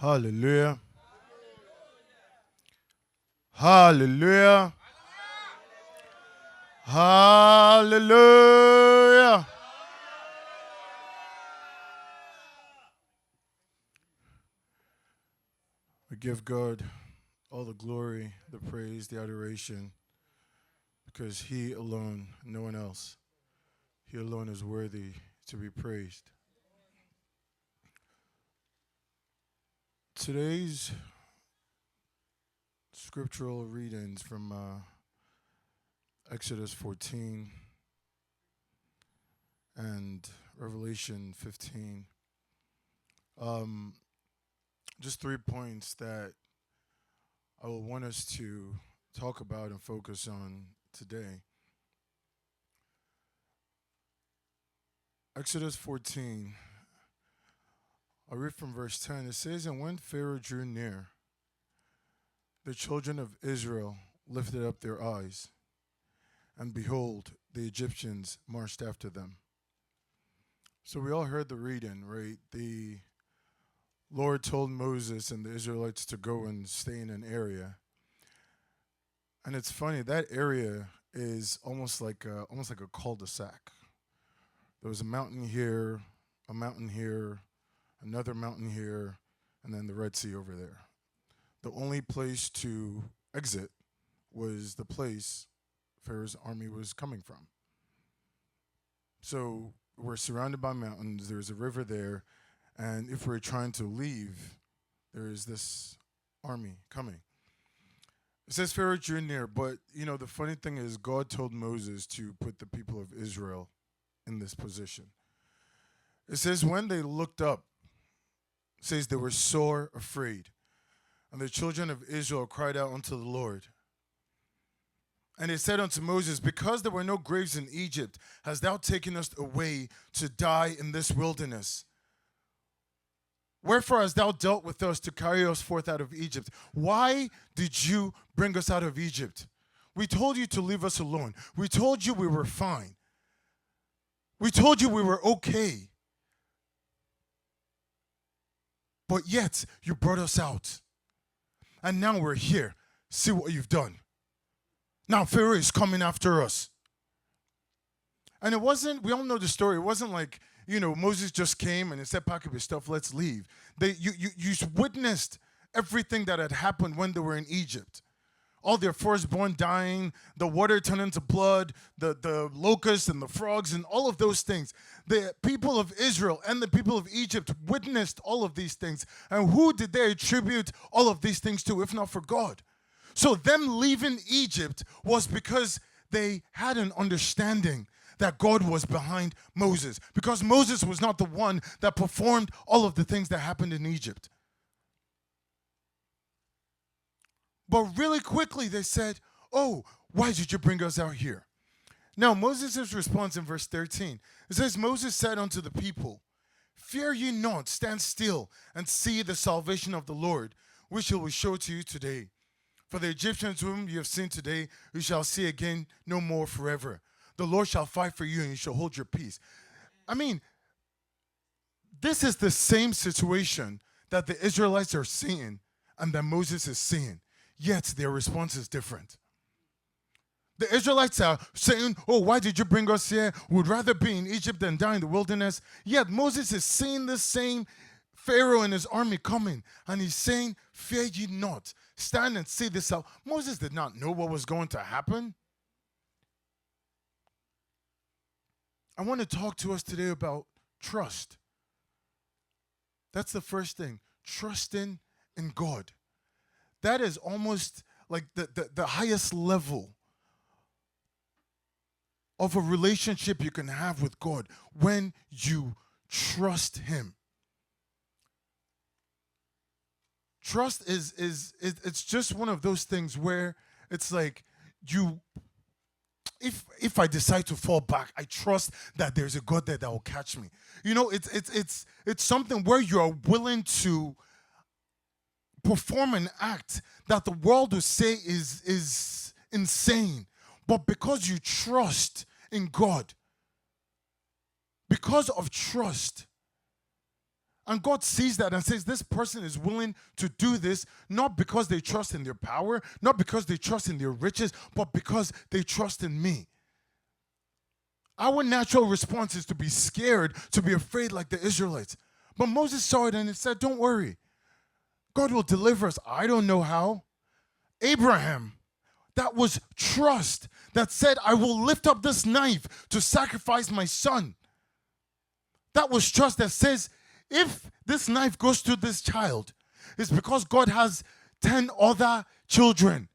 Hallelujah. Hallelujah. Hallelujah. We give God all the glory, the praise, the adoration, because He alone, no one else, He alone is worthy to be praised. Today's scriptural readings from Exodus 14 and Revelation 15. Um, just 3 points that I will want us to talk about and focus on today. Exodus 14, I read from verse 10. It says, "And when Pharaoh drew near, the children of Israel lifted up their eyes, and behold, the Egyptians marched after them." So we all heard the reading, right? The Lord told Moses and the Israelites to go and stay in an area. And it's funny, that area is almost like a cul-de-sac. There was a mountain here, another mountain here, and then the Red Sea over there. The only place to exit was the place Pharaoh's army was coming from. So we're surrounded by mountains, there's a river there, and if we're trying to leave, there is this army coming. It says Pharaoh drew near, but the funny thing is God told Moses to put the people of Israel in this position. It says when they looked up, it says they were sore afraid. And the children of Israel cried out unto the Lord. And it said unto Moses, because there were no graves in Egypt, hast thou taken us away to die in this wilderness? Wherefore hast thou dealt with us to carry us forth out of Egypt? Why did you bring us out of Egypt? We told you to leave us alone. We told you we were fine. We told you we were okay. But yet, you brought us out. And now we're here. See what you've done. Now Pharaoh is coming after us. And it wasn't, we all know the story. It wasn't like, Moses just came and he said, pack up your stuff, let's leave. You witnessed everything that had happened when they were in Egypt. All their firstborn dying, the water turned into blood, the locusts and the frogs and all of those things. The people of Israel and the people of Egypt witnessed all of these things. And who did they attribute all of these things to, if not for God? So them leaving Egypt was because they had an understanding that God was behind Moses. Because Moses was not the one that performed all of the things that happened in Egypt. But really quickly they said, oh, why did you bring us out here? Now Moses' response in verse 13, it says, Moses said unto the people, fear ye not, stand still and see the salvation of the Lord, which he will show to you today. For the Egyptians whom you have seen today, you shall see again no more forever. The Lord shall fight for you and you shall hold your peace. I mean, this is the same situation that the Israelites are seeing and that Moses is seeing. Yet their response is different. The Israelites are saying, oh, why did you bring us here? We'd rather be in Egypt than die in the wilderness. Yet Moses is seeing the same Pharaoh and his army coming. And he's saying, fear ye not. Stand and see this out. Moses did not know what was going to happen. I want to talk to us today about trust. That's the first thing. Trusting in God. That is almost like the highest level of a relationship you can have with God when you trust Him. Trust it's just one of those things where it's like if I decide to fall back, I trust that there's a God there that will catch me. It's something where you are willing to perform an act that the world will say is insane. But because you trust in God, because of trust, And God sees that and says, this person is willing to do this, not because they trust in their power, not because they trust in their riches, but because they trust in me. Our natural response is to be scared, to be afraid like the Israelites. But Moses saw it and he said, don't worry. God will deliver us. I don't know how. Abraham, that was trust that said, I will lift up this knife to sacrifice my son. That was trust that says, if this knife goes to this child, it's because God has 10 other children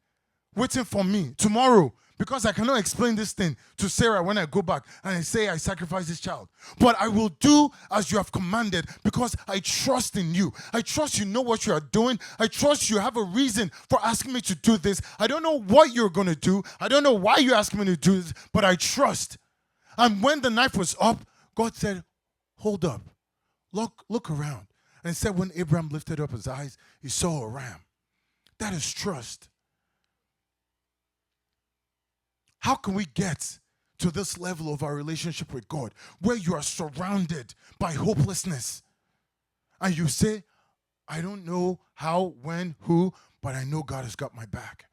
waiting for me tomorrow, because I cannot explain this thing to Sarah when I go back and I say I sacrifice this child. But I will do as you have commanded because I trust in you. I trust you know what you are doing. I trust you have a reason for asking me to do this. I don't know what you're going to do. I don't know why you're asking me to do this, but I trust. And when the knife was up, God said, hold up. Look around. And it said when Abraham lifted up his eyes, he saw a ram. That is trust. How can we get to this level of our relationship with God where you are surrounded by hopelessness and you say, I don't know how, when, who, but I know God has got my back?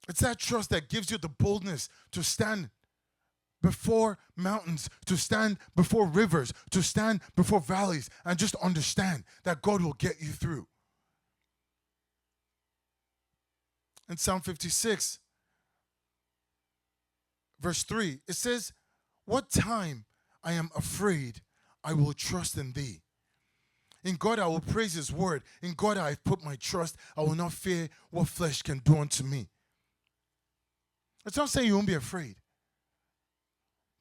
It's that trust that gives you the boldness to stand before mountains, to stand before rivers, to stand before valleys, and just understand that God will get you through. In Psalm 56, verse 3, it says, what time I am afraid, I will trust in thee. In God I will praise his word. In God I have put my trust. I will not fear what flesh can do unto me. It's not saying you won't be afraid.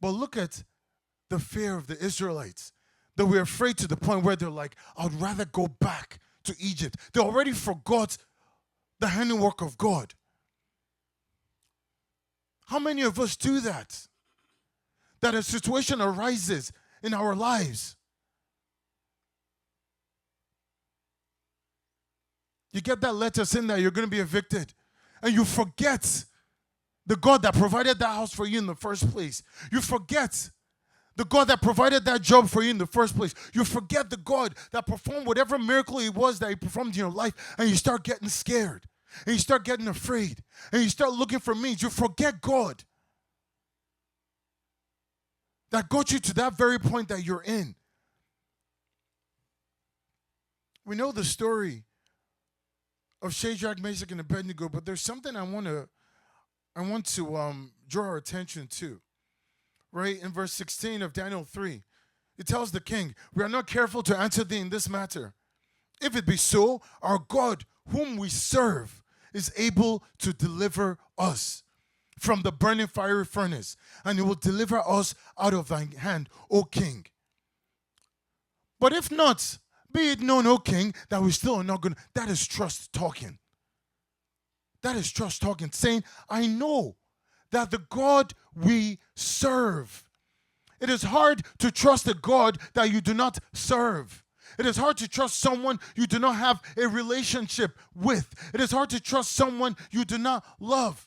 But look at the fear of the Israelites. They were afraid to the point where they're like, I'd rather go back to Egypt. They already forgot the handiwork of God. How many of us do that? That a situation arises in our lives. You get that letter saying that you're going to be evicted, and you forget the God that provided that house for you in the first place. You forget the God that provided that job for you in the first place. You forget the God that performed whatever miracle it was that he performed in your life, and you start getting scared, and you start getting afraid, and you start looking for means. You forget God that got you to that very point that you're in. We know the story of Shadrach, Meshach, and Abednego, but there's something I want to draw our attention to. Right in verse 16 of Daniel 3, it tells the king, we are not careful to answer thee in this matter. If it be so, our God, whom we serve, is able to deliver us from the burning fiery furnace, and he will deliver us out of thine hand, O king. But if not, be it known, O king, that we still are not going to. That is trust talking. That is trust talking, saying, I know that the God we serve. It is hard to trust a God that you do not serve. It is hard to trust someone you do not have a relationship with. It is hard to trust someone you do not love.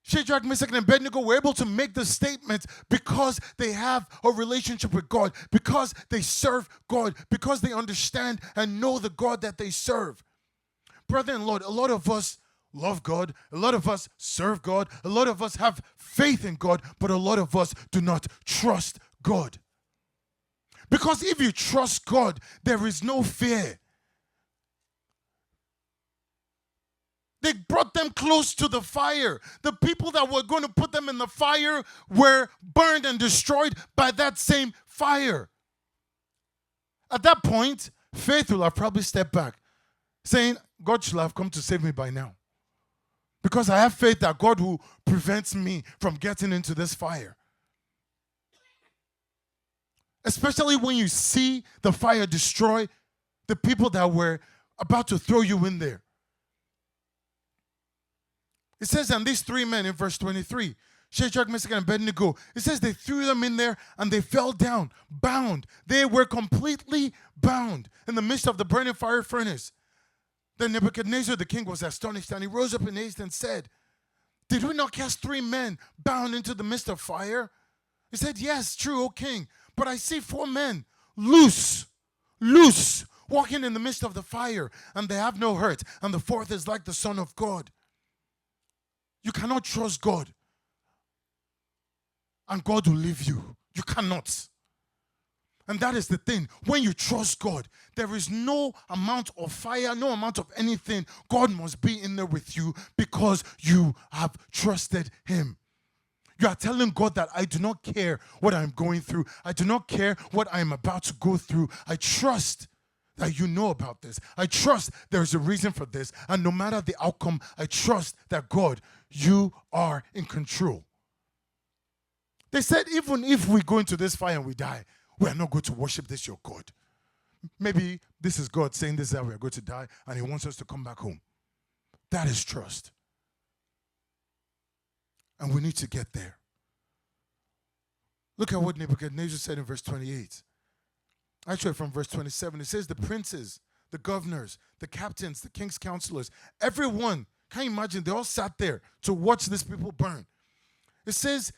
Shadrach, Meshach, and Abednego were able to make the statement because they have a relationship with God, because they serve God, because they understand and know the God that they serve. Brother and Lord, a lot of us love God, a lot of us serve God, a lot of us have faith in God, but a lot of us do not trust God. Because if you trust God, there is no fear. They brought them close to the fire. The people that were going to put them in the fire were burned and destroyed by that same fire. At that point, faith will have probably stepped back, saying, God should have come to save me by now. Because I have faith that God will prevent me from getting into this fire. Especially when you see the fire destroy the people that were about to throw you in there. It says, and these three men in verse 23, Shadrach, Meshach, and Abednego, it says they threw them in there and they fell down, bound. They were completely bound in the midst of the burning fire furnace. Then Nebuchadnezzar the king was astonished, and he rose up in haste and said, did we not cast three men bound into the midst of fire? He said, yes, true, O king. But I see 4 men loose, walking in the midst of the fire, and they have no hurt. And the 4th is like the Son of God. You cannot trust God, and God will leave you. You cannot. And that is the thing. When you trust God, there is no amount of fire, no amount of anything. God must be in there with you because you have trusted Him. You are telling God that I do not care what I'm going through. I do not care what I'm about to go through. I trust that you know about this. I trust there's a reason for this. And no matter the outcome, I trust that God, you are in control. They said, even if we go into this fire and we die, we are not going to worship this your God. Maybe this is God saying this, that we are going to die, and He wants us to come back home. That is trust. And we need to get there. Look at what Nebuchadnezzar said in verse 28. Actually, from verse 27, it says the princes, the governors, the captains, the king's counselors, everyone, can you imagine, they all sat there to watch these people burn. It says,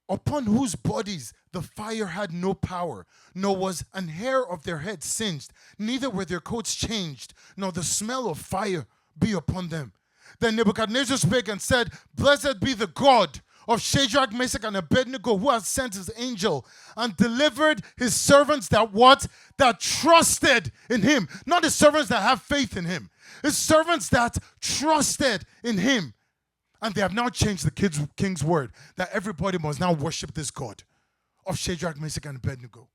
upon whose bodies the fire had no power, nor was an hair of their head singed, neither were their coats changed, nor the smell of fire be upon them. Then Nebuchadnezzar spake and said, Blessed be the God of Shadrach, Meshach, and Abednego, who has sent his angel and delivered his servants that what? That trusted in him. Not his servants that have faith in him. His servants that trusted in him. And they have now changed the king's word that everybody must now worship this God of Shadrach, Meshach, and Abednego.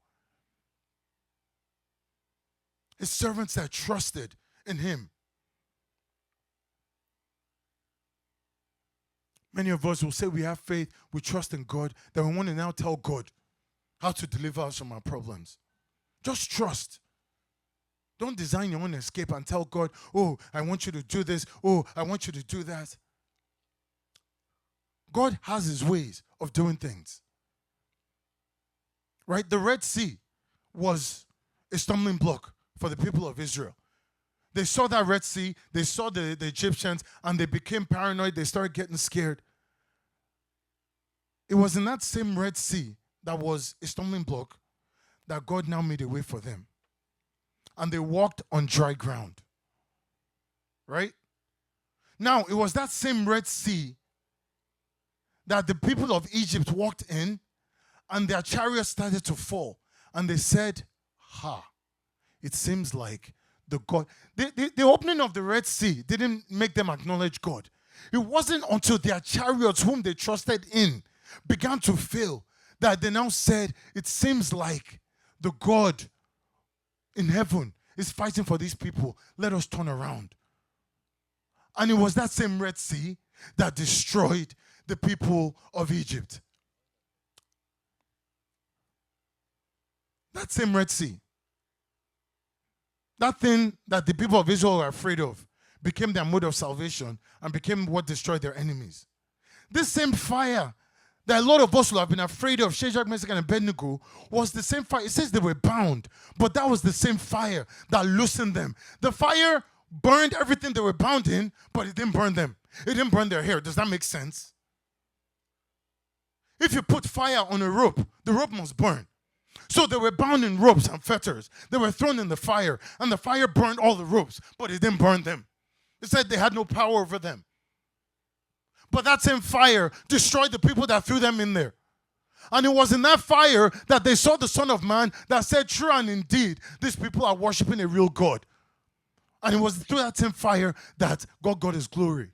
His servants that trusted in him. Many of us will say we have faith, we trust in God, that we want to now tell God how to deliver us from our problems. Just trust. Don't design your own escape and tell God, oh, I want you to do this. Oh, I want you to do that. God has his ways of doing things. Right? The Red Sea was a stumbling block for the people of Israel. They saw that Red Sea, they saw the Egyptians, and they became paranoid. They started getting scared. It was in that same Red Sea that was a stumbling block that God now made a way for them. And they walked on dry ground. Right? Now, it was that same Red Sea that the people of Egypt walked in, and their chariots started to fall. And they said, it seems like the God. The opening of the Red Sea didn't make them acknowledge God. It wasn't until their chariots, whom they trusted in, began to fail that they now said, it seems like the God in heaven is fighting for these people. Let us turn around. And it was that same Red Sea that destroyed the people of Egypt. That same Red Sea. That thing that the people of Israel were afraid of became their mode of salvation and became what destroyed their enemies. This same fire that a lot of us will have been afraid of, Shadrach, Meshach, and Abednego, was the same fire. It says they were bound, but that was the same fire that loosened them. The fire burned everything they were bound in, but it didn't burn them. It didn't burn their hair. Does that make sense? If you put fire on a rope, the rope must burn. So they were bound in ropes and fetters. They were thrown in the fire, and the fire burned all the ropes, but it didn't burn them. It said they had no power over them. But that same fire destroyed the people that threw them in there. And it was in that fire that they saw the Son of Man that said, true and indeed, these people are worshiping a real God. And it was through that same fire that God got his glory.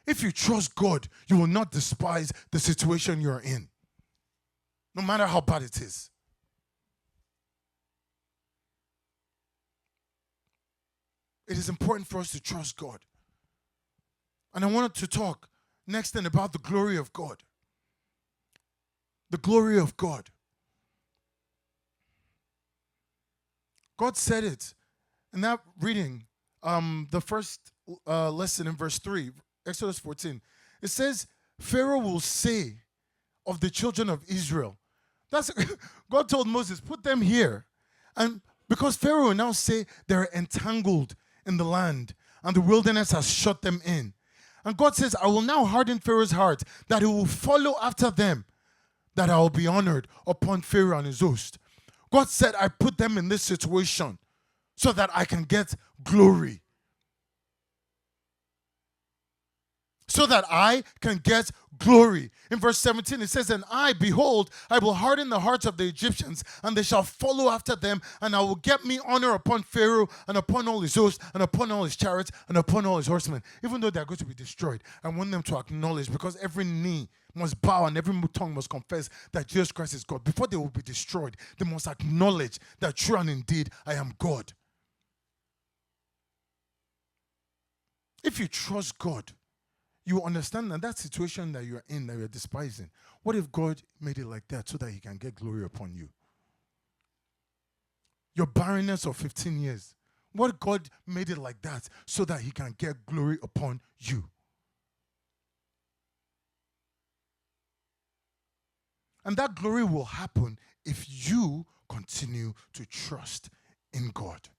If you trust God, you will not despise the situation you're in, no matter how bad it is. It is important for us to trust God. And I wanted to talk next then about the glory of God. The glory of God. God said it in that reading, the first lesson in verse 3, Exodus 14. It says, Pharaoh will say of the children of Israel. God told Moses, put them here. And because Pharaoh will now say they're entangled in the land and the wilderness has shut them in. And God says, I will now harden Pharaoh's heart that he will follow after them. that I will be honored upon Pharaoh and his host. God said, I put them in this situation so that I can get glory. So that I can get glory. In verse 17, it says, and I, behold, I will harden the hearts of the Egyptians, and they shall follow after them, and I will get me honor upon Pharaoh, and upon all his hosts, and upon all his chariots, and upon all his horsemen. Even though they are going to be destroyed, I want them to acknowledge, because every knee must bow and every tongue must confess that Jesus Christ is God. Before they will be destroyed, they must acknowledge that true and indeed I am God. If you trust God, you understand that situation that you're in, that you're despising, what if God made it like that so that he can get glory upon you? Your barrenness of 15 years, what if God made it like that so that he can get glory upon you? And that glory will happen if you continue to trust in God.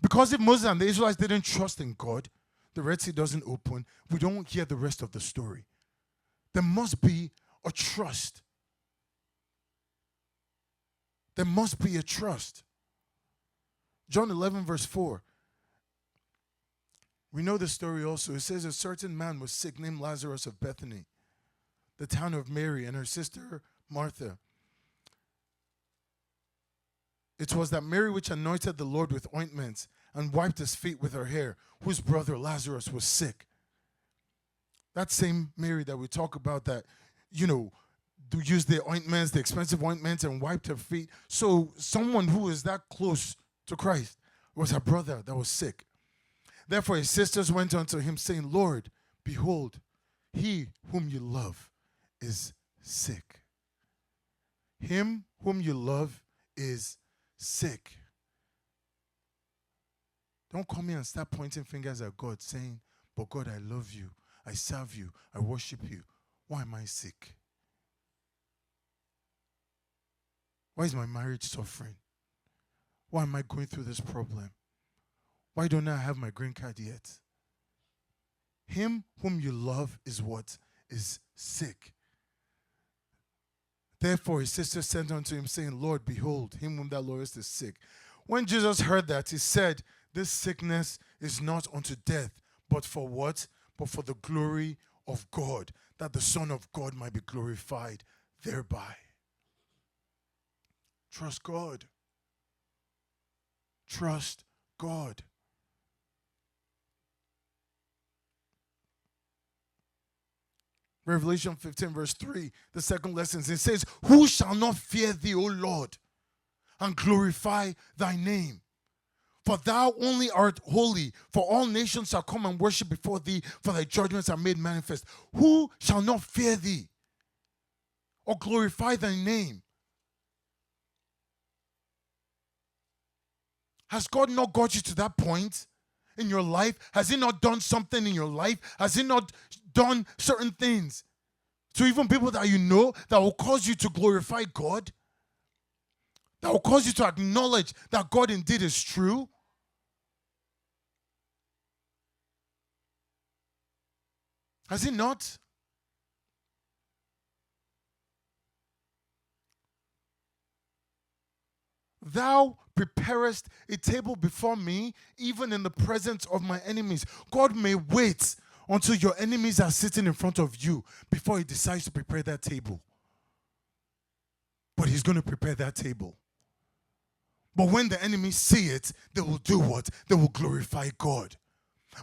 Because if Moses and the Israelites didn't trust in God, the Red Sea doesn't open, we don't hear the rest of the story. There must be a trust. There must be a trust. John 11 verse 4. We know the story also. It says a certain man was sick named Lazarus of Bethany, the town of Mary, and her sister Martha. It was that Mary which anointed the Lord with ointments and wiped his feet with her hair, whose brother Lazarus was sick. That same Mary that we talk about that, used the ointments, the expensive ointments, and wiped her feet. So someone who is that close to Christ was her brother that was sick. Therefore his sisters went unto him, saying, Lord, behold, he whom you love is sick. Him whom you love is sick. Don't come here and start pointing fingers at God, saying, but God, I love you, I serve you, I worship you. Why am I sick? Why is my marriage suffering? Why am I going through this problem? Why don't I have my green card yet? Him whom you love is what? Is sick. Therefore his sister sent unto him, saying, Lord, behold, him whom thou lovest is sick. When Jesus heard that, he said, this sickness is not unto death, but for what? But for the glory of God, that the Son of God might be glorified thereby. Trust God. Trust God. Revelation 15 verse 3, the second lesson, it says, who shall not fear thee, O Lord, and glorify thy name? For thou only art holy, for all nations shall come and worship before thee, for thy judgments are made manifest. Who shall not fear thee or glorify thy name? Has God not got you to that point in your life? Has he not done something in your life? Has he not done certain things to even people that you know that will cause you to glorify God? That will cause you to acknowledge that God indeed is true? Has he not? Thou preparest a table before me, even in the presence of my enemies. God may wait until your enemies are sitting in front of you before he decides to prepare that table. But he's going to prepare that table. But when the enemies see it, they will do what? They will glorify God.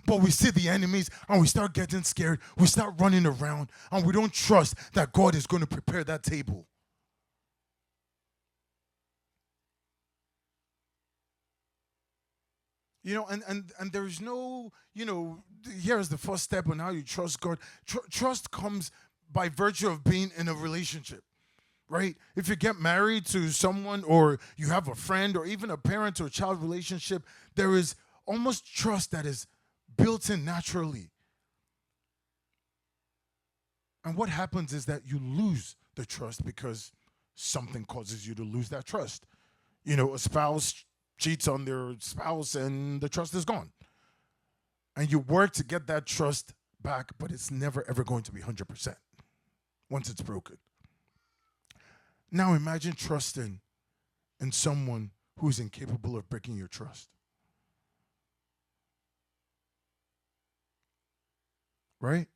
But we see the enemies and we start getting scared. We start running around and we don't trust that God is going to prepare that table. And there is no, here's the first step on how you trust God. Trust comes by virtue of being in a relationship, right? If you get married to someone or you have a friend or even a parent or child relationship, there is almost trust that is built in naturally. And what happens is that you lose the trust because something causes you to lose that trust. A spouse cheats on their spouse and the trust is gone. And you work to get that trust back, but it's never ever going to be 100% once it's broken. Now imagine trusting in someone who is incapable of breaking your trust. Right?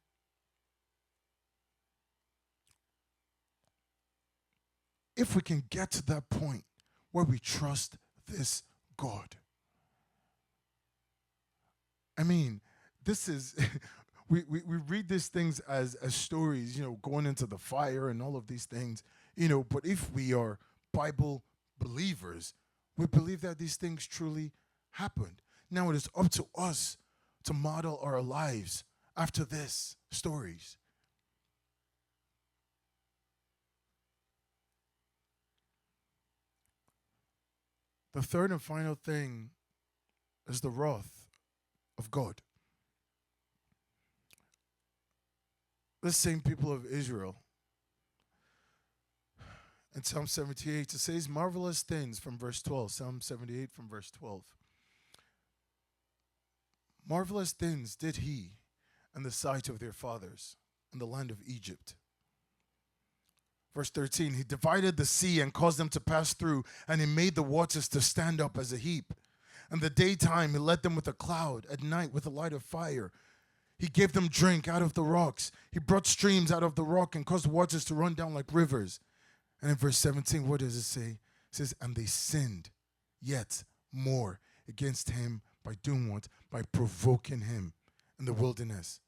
If we can get to that point where we trust this God. I mean, this is we read these things as stories, going into the fire and all of these things, but if we are Bible believers, we believe that these things truly happened. Now it is up to us to model our lives after these stories. The third and final thing is the wrath of God. The same people of Israel. In Psalm 78, it says marvelous things from verse 12. Psalm 78 from verse 12. Marvelous things did he in the sight of their fathers in the land of Egypt. Verse 13, he divided the sea and caused them to pass through, and he made the waters to stand up as a heap. In the daytime, he led them with a cloud, at night with a light of fire. He gave them drink out of the rocks. He brought streams out of the rock and caused waters to run down like rivers. And in verse 17, what does it say? It says, and they sinned yet more against him by doing what? By provoking him in the wilderness.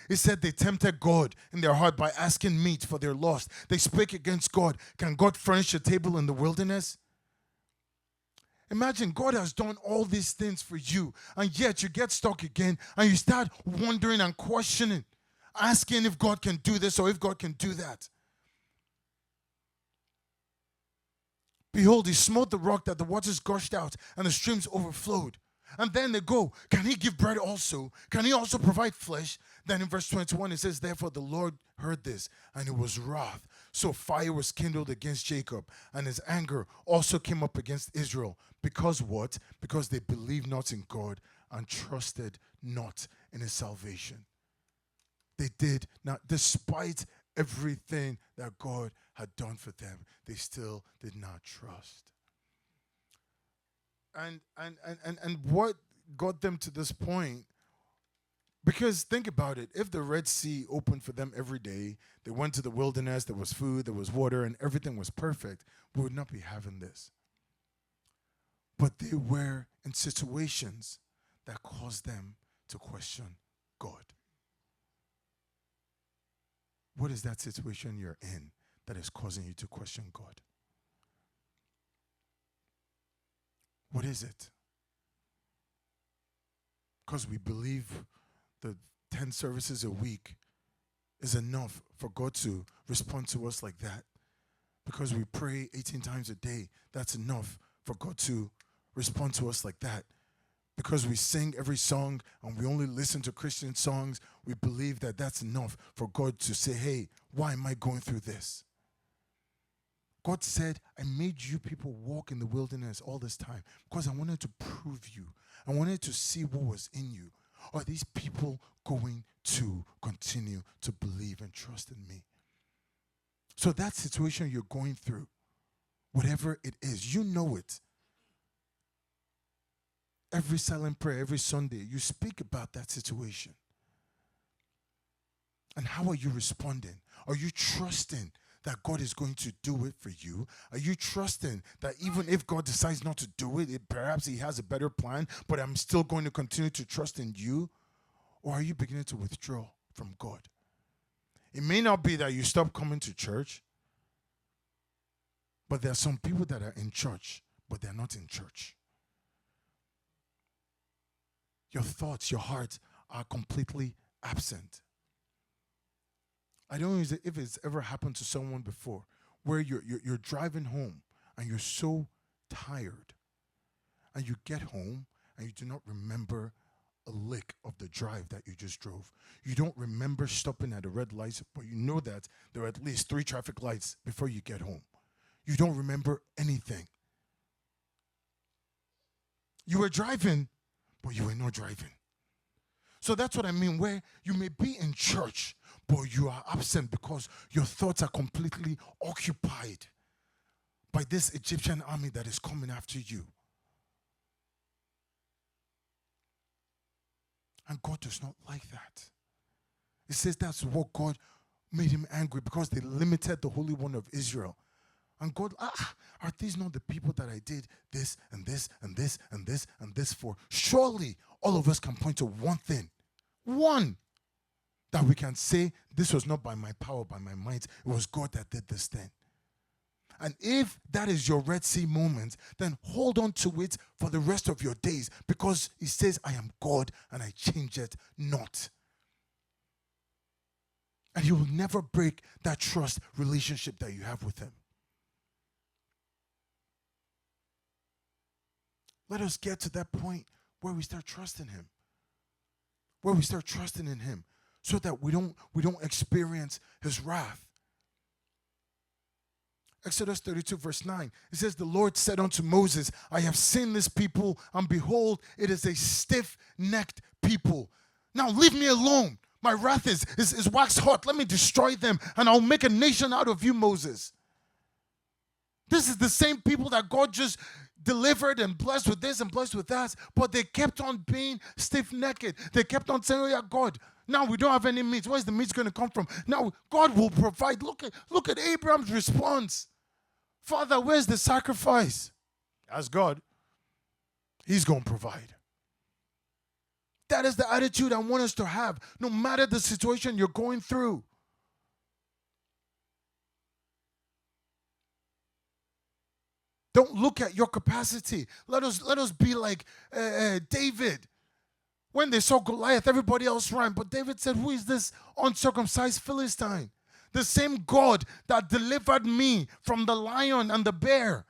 He said they tempted God in their heart by asking meat for their lust. They spake against God. Can God furnish a table in the wilderness? Imagine God has done all these things for you, and yet you get stuck again, and you start wondering and questioning, asking if God can do this or if God can do that. Behold, he smote the rock that the waters gushed out and the streams overflowed. And then they go, can he give bread also? Can he also provide flesh? Then in verse 21 it says, therefore the Lord heard this, and he was wroth. So fire was kindled against Jacob, and his anger also came up against Israel. Because what? Because they believed not in God and trusted not in his salvation. They did not, despite everything that God had done for them, they still did not trust. And what got them to this point? Because think about it, if the Red Sea opened for them every day, they went to the wilderness, there was food, there was water, and everything was perfect, we would not be having this. But they were in situations that caused them to question God. What is that situation you're in that is causing you to question God? What is it? Because we believe the 10 services a week is enough for God to respond to us like that. Because we pray 18 times a day, that's enough for God to respond to us like that. Because we sing every song and we only listen to Christian songs, we believe that that's enough for God to say, hey, why am I going through this? God said, I made you people walk in the wilderness all this time because I wanted to prove you. I wanted to see what was in you. Are these people going to continue to believe and trust in me? So that situation you're going through, whatever it is, you know it. Every silent prayer, every Sunday, you speak about that situation. And how are you responding? Are you trusting that God is going to do it for you? Are you trusting that even if God decides not to do it, perhaps he has a better plan, but I'm still going to continue to trust in you? Or are you beginning to withdraw from God? It may not be that you stop coming to church, but there are some people that are in church, but they're not in church. Your thoughts, your heart are completely absent. I don't know if it's ever happened to someone before where you're driving home and you're so tired and you get home and you do not remember a lick of the drive that you just drove. You don't remember stopping at a red light, but you know that there are at least 3 traffic lights before you get home. You don't remember anything. You were driving, but you were not driving. So that's what I mean, where you may be in church, but you are absent because your thoughts are completely occupied by this Egyptian army that is coming after you. And God does not like that. It says that's what God made him angry, because they limited the Holy One of Israel. And God, are these not the people that I did this and this and this and this and this for? Surely all of us can point to one thing. One. That we can say, this was not by my power, by my might. It was God that did this thing. And if that is your Red Sea moment, then hold on to it for the rest of your days, because he says, I am God and I change it not. And he will never break that trust relationship that you have with him. Let us get to that point where we start trusting him. Where we start trusting in him, so that we don't experience his wrath. Exodus 32 verse 9, it says, the Lord said unto Moses, I have seen this people, and behold, it is a stiff-necked people. Now leave me alone. My wrath is wax hot. Let me destroy them, and I'll make a nation out of you, Moses. This is the same people that God just delivered and blessed with this and blessed with that, but they kept on being stiff-necked. They kept on saying, oh yeah, God, now we don't have any meat. Where's the meat going to come from? Now God will provide. Look at Abraham's response. Father, where's the sacrifice? As God, he's going to provide. That is the attitude I want us to have, no matter the situation you're going through. Don't look at your capacity. Let us be like David. When they saw Goliath, everybody else ran. But David said, who is this uncircumcised Philistine? The same God that delivered me from the lion and the bear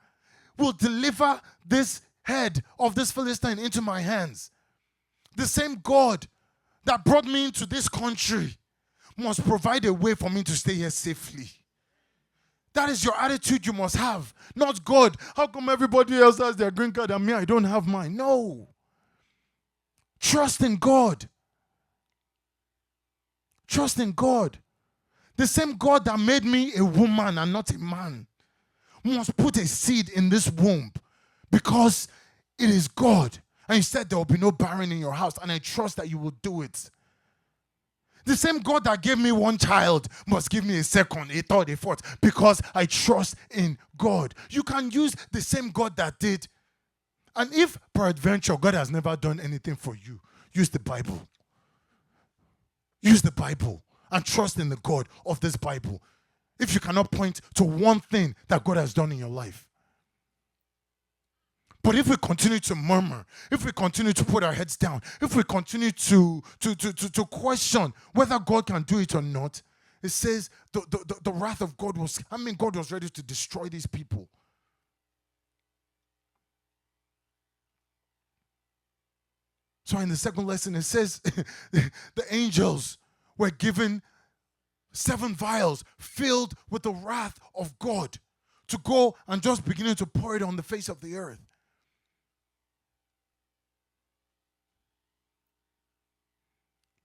will deliver this head of this Philistine into my hands. The same God that brought me into this country must provide a way for me to stay here safely. That is your attitude you must have. Not God, how come everybody else has their green card and me, I don't have mine? No. Trust in God. Trust in God. The same God that made me a woman and not a man must put a seed in this womb, because it is God. And he said there will be no barren in your house, and I trust that you will do it. The same God that gave me one child must give me a second, a third, a fourth, because I trust in God. You can use the same God that did. And if peradventure God has never done anything for you, use the Bible. Use the Bible and trust in the God of this Bible. If you cannot point to one thing that God has done in your life. But if we continue to murmur, if we continue to put our heads down, if we continue to question whether God can do it or not, it says the wrath of God was, God was ready to destroy these people. So in the second lesson, it says the angels were given 7 vials filled with the wrath of God to go and just beginning to pour it on the face of the earth.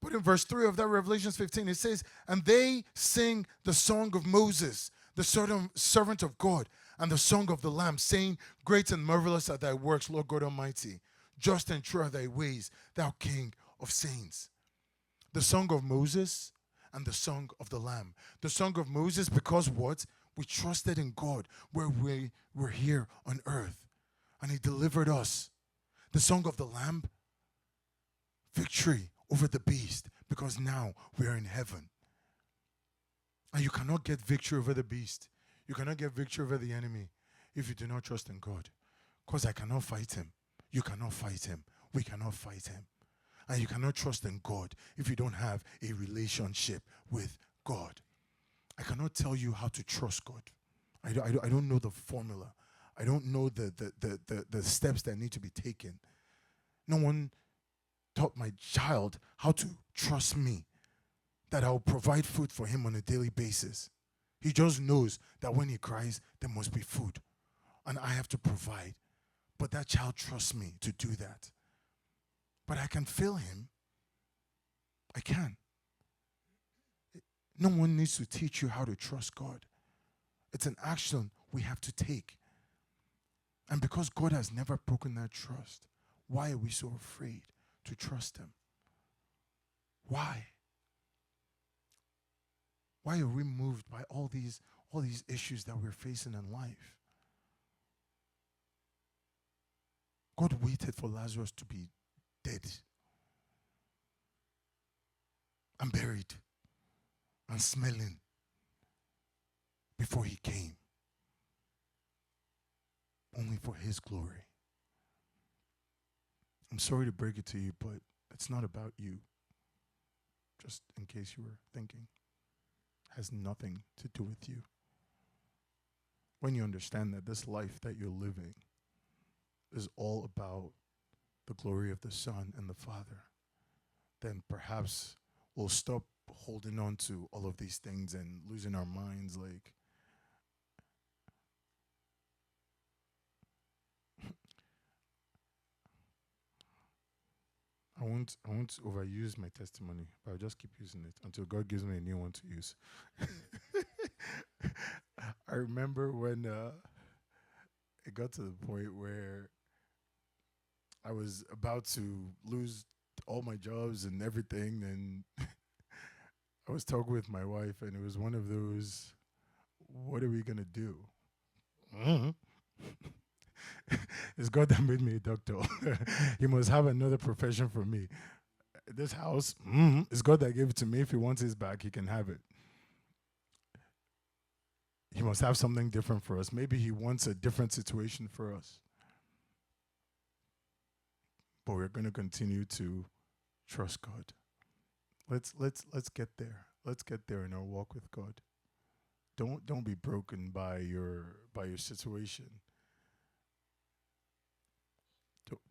But in verse 3 of that Revelation 15, it says, and they sing the song of Moses, the servant of God, and the song of the Lamb, saying, great and marvelous are thy works, Lord God Almighty. Just and true are thy ways, thou King of saints. The song of Moses and the song of the Lamb. The song of Moses, because what? We trusted in God where we were here on earth, and he delivered us. The song of the Lamb, victory over the beast, because now we are in heaven. And you cannot get victory over the beast. You cannot get victory over the enemy if you do not trust in God. Because I cannot fight him. You cannot fight him. We cannot fight him. And you cannot trust in God if you don't have a relationship with God. I cannot tell you how to trust God. I don't know the formula. I don't know the steps that need to be taken. No one taught my child how to trust me, that I will provide food for him on a daily basis. He just knows that when he cries, there must be food. And I have to provide. But that child trusts me to do that. But I can fail him. I can. No one needs to teach you how to trust God. It's an action we have to take. And because God has never broken that trust, why are we so afraid to trust Him? Why? Why are we moved by all these issues that we're facing in life? God waited for Lazarus to be dead and buried and smelling before He came, only for His glory. I'm sorry to break it to you, but it's not about you. Just in case you were thinking. It has nothing to do with you. When you understand that this life that you're living is all about the glory of the Son and the Father, then perhaps we'll stop holding on to all of these things and losing our minds. Like, I won't overuse my testimony, but I'll just keep using it until God gives me a new one to use. I remember when it got to the point where I was about to lose all my jobs and everything, and I was talking with my wife, and it was one of those, what are we gonna do? Mhm. It's God that made me a doctor. He must have another profession for me. This house, it's God that gave it to me. If He wants His back, He can have it. He must have something different for us. Maybe He wants a different situation for us. But we're going to continue to trust God. Let's get there. Let's get there in our walk with God. Don't be broken by your situation.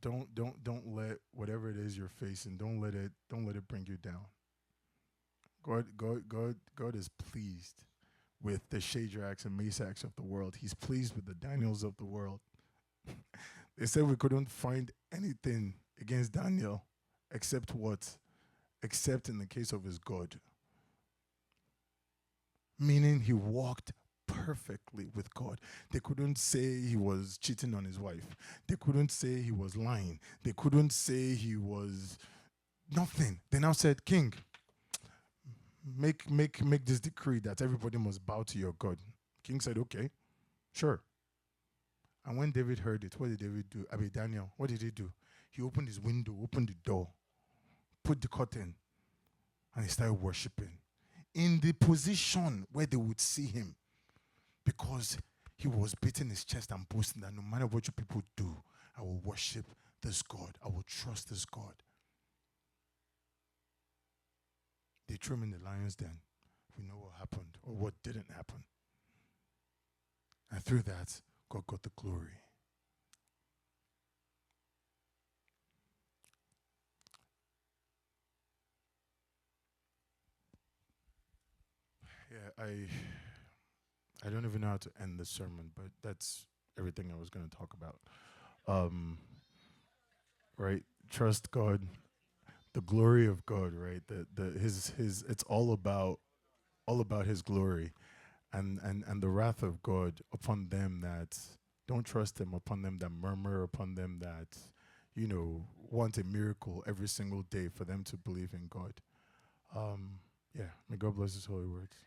Don't let whatever it is you're facing, don't let it bring you down. God is pleased with the Shadrachs and Mesachs of the world. He's pleased with the Daniels of the world. They said we couldn't find anything against Daniel except what? Except in the case of his God. Meaning he walked perfectly with God. They couldn't say he was cheating on his wife. They couldn't say he was lying. They couldn't say he was nothing. They now said, King, make this decree that everybody must bow to your God. King said, okay, sure. And when David heard it, what did David do? Daniel, what did he do? He opened his window, opened the door, put the curtain, and he started worshiping in the position where they would see him, because he was beating his chest and boasting that no matter what you people do, I will worship this God. I will trust this God. They threw him in the lion's den. We know what happened or what didn't happen. And through that, God got the glory. Yeah, I don't even know how to end this sermon, but that's everything I was going to talk about. Um, right? Trust God, the glory of God, right? The his it's all about his glory, and the wrath of God upon them that don't trust him, upon them that murmur, upon them that want a miracle every single day for them to believe in God. Yeah, may God bless his holy words.